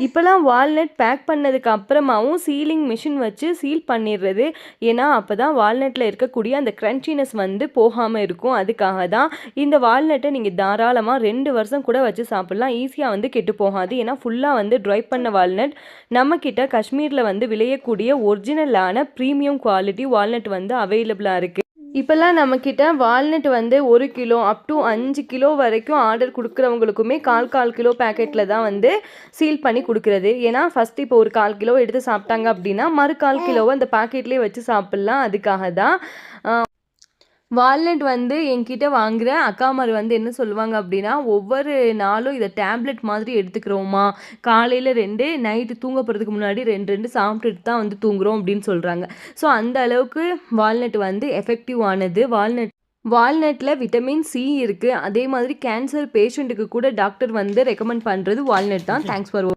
இப்போலாம் walnut back பண்ணதுக்கு அப்புறமாவும் sealing machine வச்சு சீல் பண்ணிடுறது. ஏன்னா அப்போ தான் வால்நட்டில் இருக்கக்கூடிய அந்த க்ரன்ச்சினஸ் வந்து போகாமல் இருக்கும். அதுக்காக தான் இந்த வால்நட்டை நீங்கள் தாராளமாக 2 வருஷம் கூட வச்சு சாப்பிட்லாம். ஈஸியாக வந்து கெட்டு போகாது. ஏன்னா ஃபுல்லாக வந்து ட்ரை பண்ண வால்நட். நம்மக்கிட்ட காஷ்மீரில் வந்து விளையக்கூடிய ஒரிஜினலான ப்ரீமியம் குவாலிட்டி வால்நட் வந்து அவைலபிளாக இருக்குது. இப்போல்லாம் நம்மக்கிட்ட வால்நட் வந்து 1 கிலோ அப் டு 5 கிலோ வரைக்கும் ஆர்டர் கொடுக்குறவங்களுக்குமே 1/4 கிலோ பேக்கெட்டில் தான் வந்து சீல் பண்ணி கொடுக்குறது. ஏன்னா ஃபஸ்ட்டு இப்போ ஒரு 1/4 கிலோ எடுத்து சாப்பிட்டாங்க அப்படின்னா மறு 1/4 கிலோவை அந்த பாக்கெட்லேயே வச்சு சாப்பிட்லாம். அதுக்காக தான் வால்நட் வந்து என்கிட்ட வாங்குகிற அக்காமார் வந்து என்ன சொல்லுவாங்க அப்படின்னா, ஒவ்வொரு நாளும் இதை டேப்லெட் மாதிரி எடுத்துக்கிறோமா, காலையில் 2 நைட்டு தூங்க போகிறதுக்கு முன்னாடி 2 சாப்பிட்டுட்டு தான் வந்து தூங்குறோம் அப்படின்னு சொல்கிறாங்க. ஸோ அந்த அளவுக்கு வால்நட் வந்து எஃபெக்டிவ் ஆனது. வால்நட்டில் விட்டமின் சி இருக்குது. அதே மாதிரி கேன்சர் பேஷண்ட்டுக்கு கூட டாக்டர் வந்து ரெக்கமெண்ட் பண்ணுறது வால்நட் தான். Thanks for